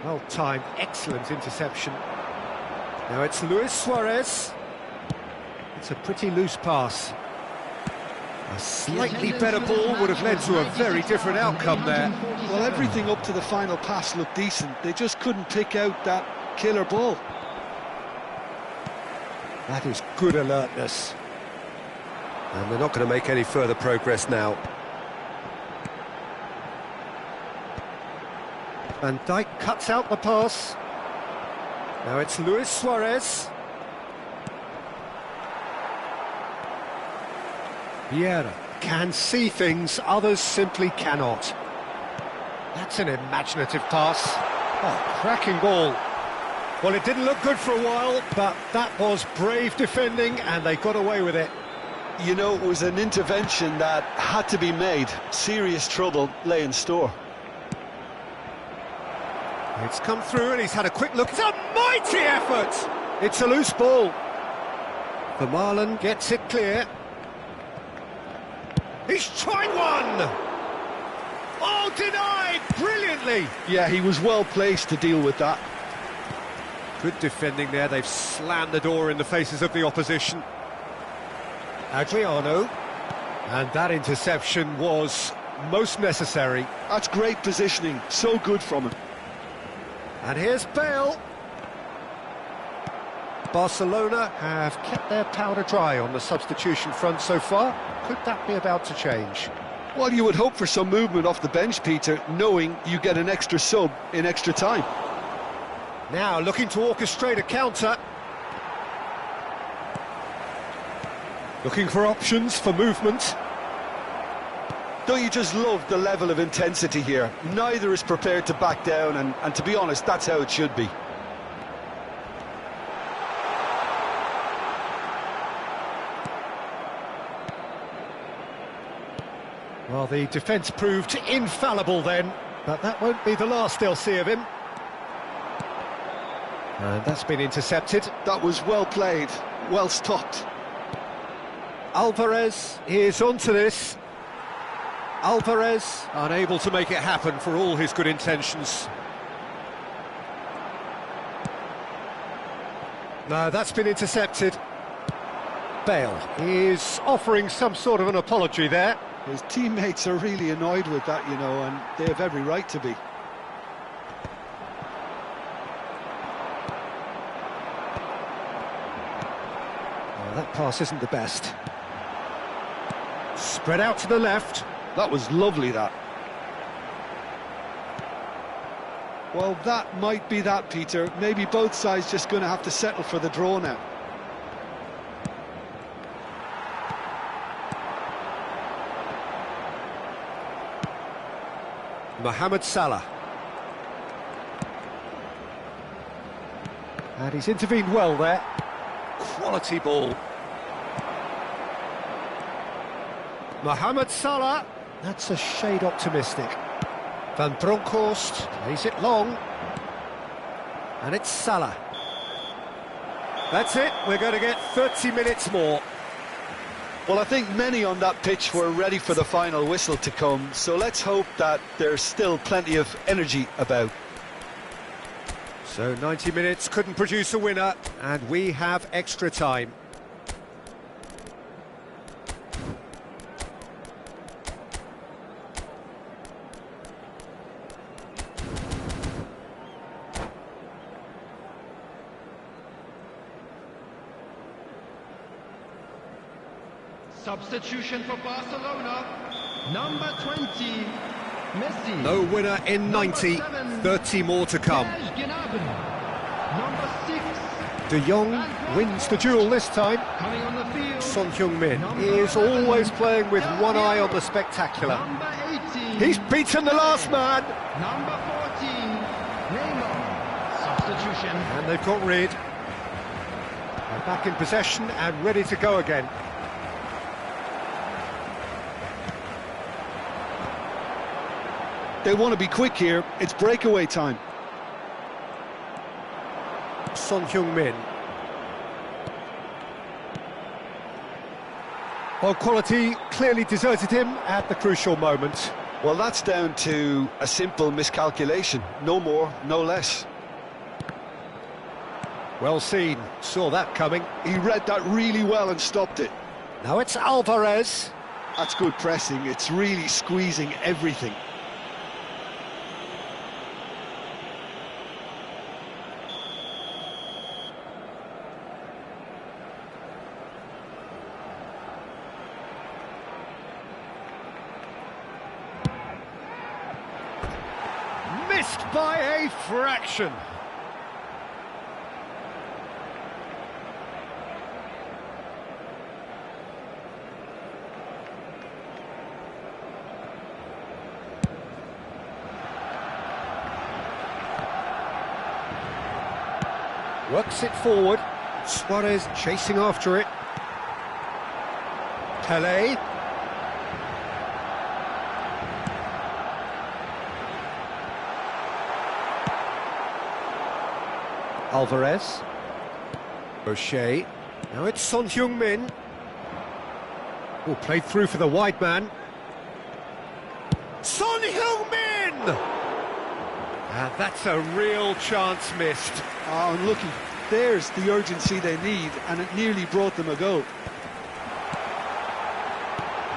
Well timed, excellent interception. Now it's Luis Suarez. It's a pretty loose pass. A slightly better ball would have led to a very different outcome there. Well, everything up to the final pass looked decent. They just couldn't pick out that killer ball. That is good alertness. And they're not going to make any further progress now. Van Dijk cuts out the pass. Now it's Luis Suarez. Vieira can see things others simply cannot. That's an imaginative pass. Oh, cracking ball. Well, it didn't look good for a while, but that was brave defending, and they got away with it. You know, it was an intervention that had to be made. Serious trouble lay in store. It's come through, and he's had a quick look. It's a mighty effort! It's a loose ball. Vermaelen gets it clear. He's tried one! Oh, denied! Brilliantly! Yeah, he was well placed to deal with that. Good defending there. They've slammed the door in the faces of the opposition. Adriano. And that interception was most necessary. That's great positioning. So good from him. And here's Bale. Barcelona have kept their powder dry on the substitution front so far. Could that be about to change? Well, you would hope for some movement off the bench, Peter, knowing you get an extra sub in extra time. Now looking to orchestrate a counter. Looking for options for movement. Don't you just love the level of intensity here? Neither is prepared to back down, and to be honest, that's how it should be. Well, the defence proved infallible then, but that won't be the last they'll see of him. And that's been intercepted. That was well played, well stopped. Alvarez is onto this. Alvarez unable to make it happen for all his good intentions. No, that's been intercepted. Bale is offering some sort of an apology there. His teammates are really annoyed with that, you know, and they have every right to be. Oh, that pass isn't the best. Spread out to the left. That was lovely, that. Well, that might be that, Peter. Maybe both sides just going to have to settle for the draw now. Mohamed Salah. And he's intervened well there. Quality ball. Mohamed Salah. That's a shade optimistic. Van Bronckhorst plays it long. And it's Salah. That's it, we're going to get 30 minutes more. Well, I think many on that pitch were ready for the final whistle to come, so let's hope that there's still plenty of energy about. So 90 minutes couldn't produce a winner, and we have extra time. Substitution for Barcelona, number 20, Messi. No winner in 90, 30 more to come. Number 6, De Jong wins the duel this time. coming on the field. Son Heung-min is always playing with one eye on the spectacular. Number 18, He's beaten the last man. number 14, Neymar. Substitution. And they've got rid. They're back in possession and ready to go again. They want to be quick here. It's breakaway time. Son Heung-min. Well, quality clearly deserted him at the crucial moment. Well, that's down to a simple miscalculation. No more, no less. Well seen, saw that coming. He read that really well and stopped it. Now it's Alvarez. That's good pressing. It's really squeezing everything. Missed by a fraction. Works it forward. Suarez chasing after it. Pelé. Alvarez. O'Shea. Now it's Son Heung-min. Oh, played through for the wide man. Son Heung-min! And that's a real chance missed. Oh, and looky, there's the urgency they need, and it nearly brought them a goal.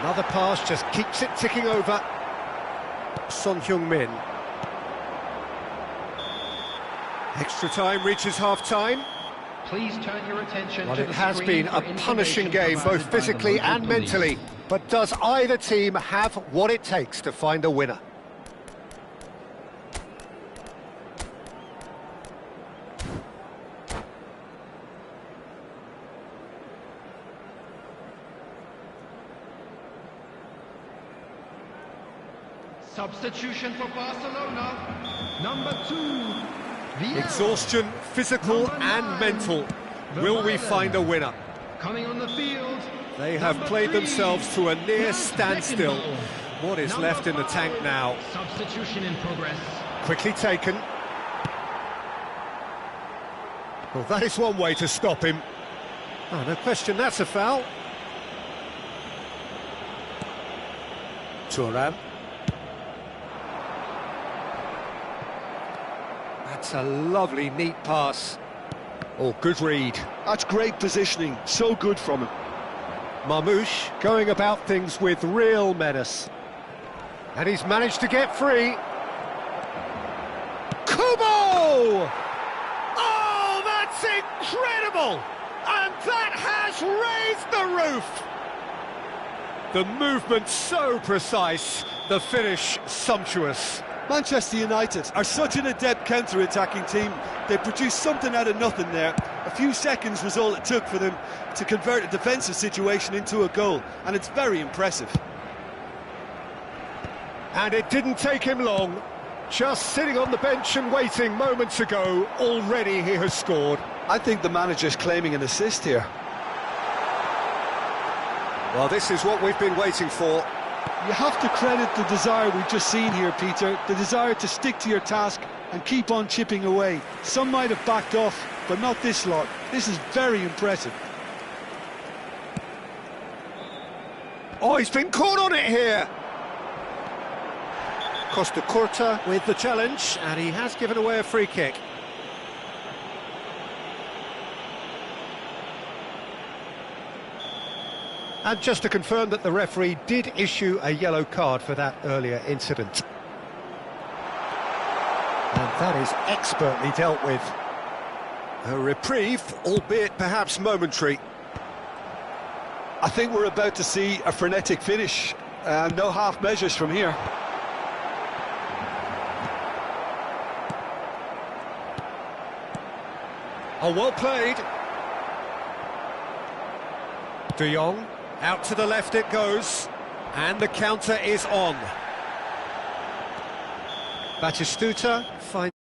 Another pass just keeps it ticking over. Son Heung-min. Extra time reaches half-time. Please turn your attention Well, to it the has screen been for a punishing information game, provided both by the physically local and police. mentally. But does either team have what it takes to find a winner? Substitution for Barcelona, number 2, Vieira. Exhaustion, physical and mental. Will we find a winner? Coming on the field, They have number played 3, themselves to a near Franz standstill. Beckenbauer. What is Number left in the 5, tank now? Substitution in progress. Quickly taken. Well, that is one way to stop him. Oh, no question, that's a foul. Thuram. That's a lovely, neat pass. Oh, good read. That's great positioning, so good from him. Marmouche going about things with real menace. And he's managed to get free. Kubo! Oh, that's incredible! And that has raised the roof! The movement so precise, the finish sumptuous. Manchester United are such an adept counter-attacking team. They produced something out of nothing there. A few seconds was all it took for them to convert a defensive situation into a goal, and it's very impressive. And it didn't take him long. Just sitting on the bench and waiting moments ago, already he has scored. I think the manager's claiming an assist here. Well, this is what we've been waiting for. You have to credit the desire we've just seen here, Peter, the desire to stick to your task and keep on chipping away. Some might have backed off, but not this lot. This is very impressive. Oh, he's been caught on it here. Costa Curta with the challenge, and he has given away a free kick. And just to confirm that the referee did issue a yellow card for that earlier incident. And that is expertly dealt with. A reprieve, albeit perhaps momentary. I think we're about to see a frenetic finish. No half measures from here. Oh, well played. De Jong. Out to the left it goes, and the counter is on. Batistuta finds